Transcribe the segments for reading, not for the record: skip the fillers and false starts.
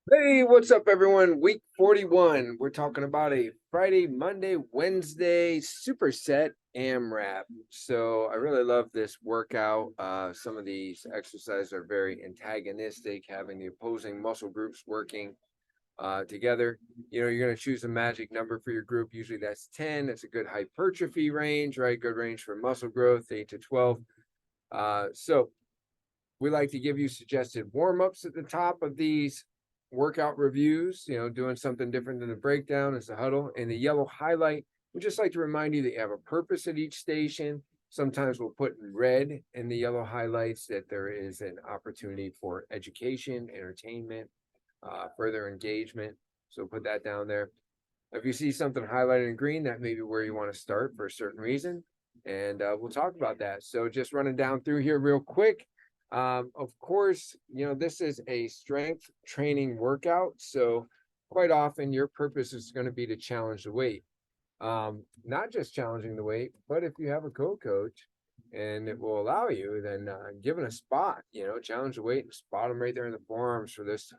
Hey, what's up, everyone? Week 41. We're talking about a Friday, Monday, Wednesday superset AMRAP. So I really love this workout. Some of these exercises are very antagonistic, having the opposing muscle groups working together. You're going to choose a magic number for your group. Usually that's 10. That's a good hypertrophy range, right? Good range for muscle growth, 8 to 12. So we like to give you suggested warm-ups at the top of these workout reviews, doing something different than the breakdown as the huddle. And the yellow highlight, we just like to remind you that you have a purpose at each station. Sometimes we'll put in red in the yellow highlights that there is an opportunity for education, entertainment, further engagement. So put that down there. If you see something highlighted in green, that may be where you want to start for a certain reason. And we'll talk about that. So just running down through here real quick. Of course, this is a strength training workout. So quite often your purpose is going to be to challenge the weight. Not just challenging the weight, but if you have a co-coach and it will allow you, then given a spot, challenge the weight and spot them right there in the forearms for this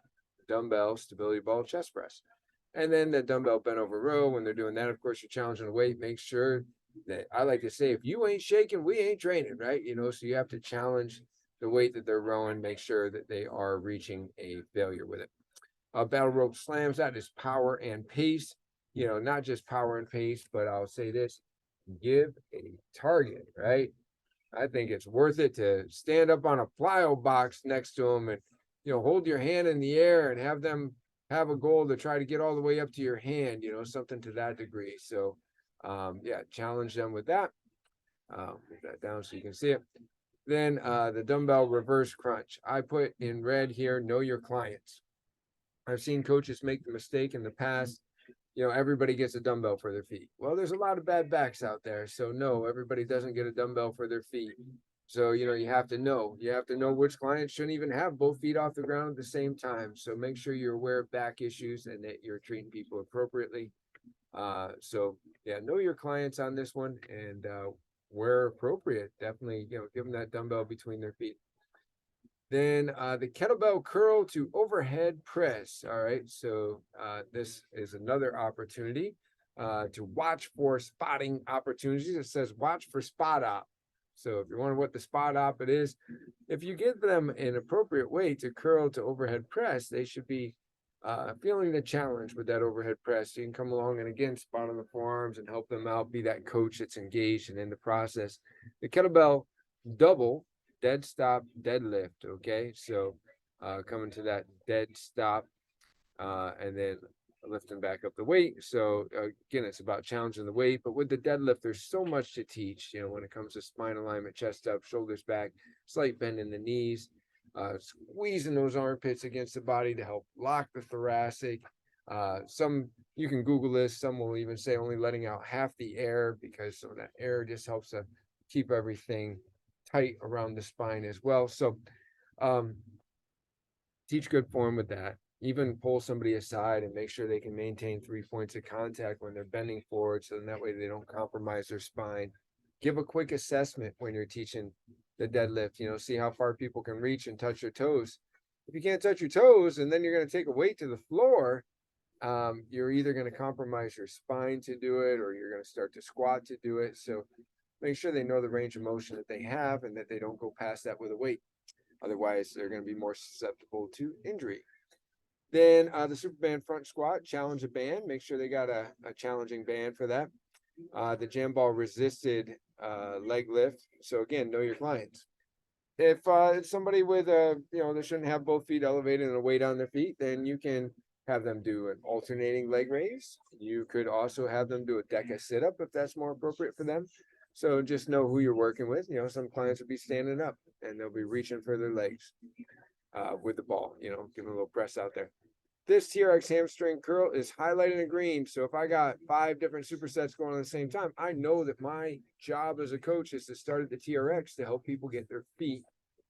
dumbbell stability ball chest press. And then the dumbbell bent over row, when they're doing that, of course, you're challenging the weight. Make sure that I like to say, if you ain't shaking, we ain't training, right? So you have to challenge the weight that they're rowing, make sure that they are reaching a failure with it. Battle rope slams, that is power and pace. Not just power and pace, but I'll say this, give a target, right? I think it's worth it to stand up on a plyo box next to them and, hold your hand in the air and have them have a goal to try to get all the way up to your hand, something to that degree. So, yeah, challenge them with that. Put that down so you can see it. Then the dumbbell reverse crunch. I put in red here, know your clients. I've seen coaches make the mistake in the past. Everybody gets a dumbbell for their feet. Well, there's a lot of bad backs out there. So no, everybody doesn't get a dumbbell for their feet. So, you have to know. You have to know which clients shouldn't even have both feet off the ground at the same time. So make sure you're aware of back issues and that you're treating people appropriately. So yeah, know your clients on this one and where appropriate, definitely, give them that dumbbell between their feet. Then the kettlebell curl to overhead press. All right, so this is another opportunity to watch for spotting opportunities. It says watch for spot op. So if you're wondering what the spot op it is, if you give them an appropriate way to curl to overhead press, they should be feeling the challenge with that overhead press. You can come along and again spot on the forearms and help them out, be that coach that's engaged and in the process. The kettlebell double dead stop deadlift. Okay, so coming to that dead stop and then lifting back up the weight. So again, it's about challenging the weight, but with the deadlift, there's so much to teach. When it comes to spine alignment, chest up, shoulders back, slight bend in the knees, squeezing those armpits against the body to help lock the thoracic. Some you can Google this. Some will even say only letting out half the air because some of that air just helps to keep everything tight around the spine as well. So um, teach good form with that. Even pull somebody aside and make sure they can maintain 3 points of contact when they're bending forward, so that way they don't compromise their spine. Give a quick assessment when you're teaching the deadlift. See how far people can reach and touch their toes. If you can't touch your toes and then you're going to take a weight to the floor, you're either going to compromise your spine to do it or you're going to start to squat to do it. So make sure they know the range of motion that they have and that they don't go past that with a weight. Otherwise, they're going to be more susceptible to injury. Then the Superman front squat, challenge a band. Make sure they got a challenging band for that. The jam ball resisted leg lift. So again, know your clients. If it's somebody with they shouldn't have both feet elevated and a weight on their feet, then you can have them do an alternating leg raise. You could also have them do a deca sit up if that's more appropriate for them. So just know who you're working with. Some clients will be standing up and they'll be reaching for their legs with the ball, giving a little press out there. This Trx hamstring curl is highlighted in green. So if I got 5 different supersets going on at the same time, I know that my job as a coach is to start at the TRX to help people get their feet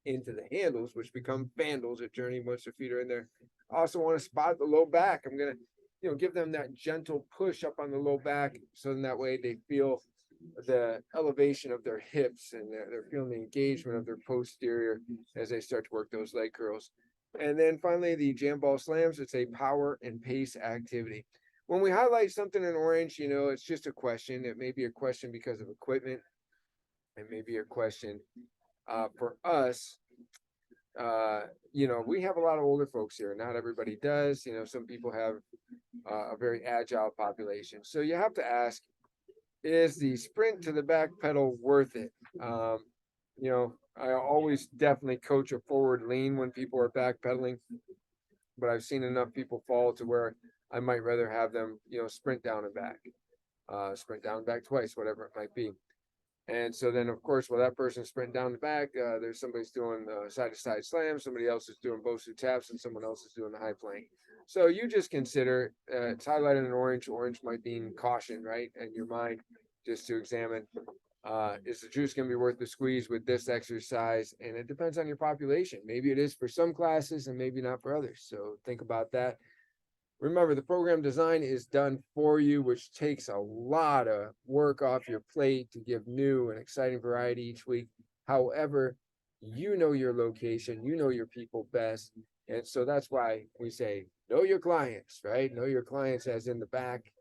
into the handles, which become vandals at Journey once their feet are in there. I also want to spot the low back. I'm going to, give them that gentle push up on the low back. So in that way they feel the elevation of their hips and they're feeling the engagement of their posterior as they start to work those leg curls. And then finally, the jam ball slams. It's a power and pace activity. When we highlight something in orange, you know, it's just a question. It may be a question because of equipment. It may be a question for us. You know, we have a lot of older folks here. Not everybody does. You know, some people have a very agile population. So you have to ask, is the sprint to the back pedal worth it? You know, I always definitely coach a forward lean when people are backpedaling, but I've seen enough people fall to where I might rather have them, you know, sprint down and back, sprint down and back twice, whatever it might be. And so then, of course, while that person's sprinting down the back, there's somebody's doing side to side slam, somebody else is doing Bosu taps, and someone else is doing the high plank. So you just consider it's highlighted in orange. Orange might mean caution, right? In your mind, just to examine is the juice going to be worth the squeeze with this exercise? And it depends on your population. Maybe it is for some classes and maybe not for others. So think about that. Remember, the program design is done for you, which takes a lot of work off your plate to give new and exciting variety each week. However, you know your location, you know your people best. And so that's why we say, know your clients, right? Know your clients as in the back.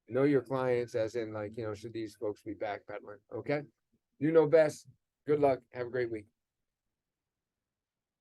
Know your clients as in, like, you know, should these folks be backpedaling? Okay. You know best. Good luck. Have a great week.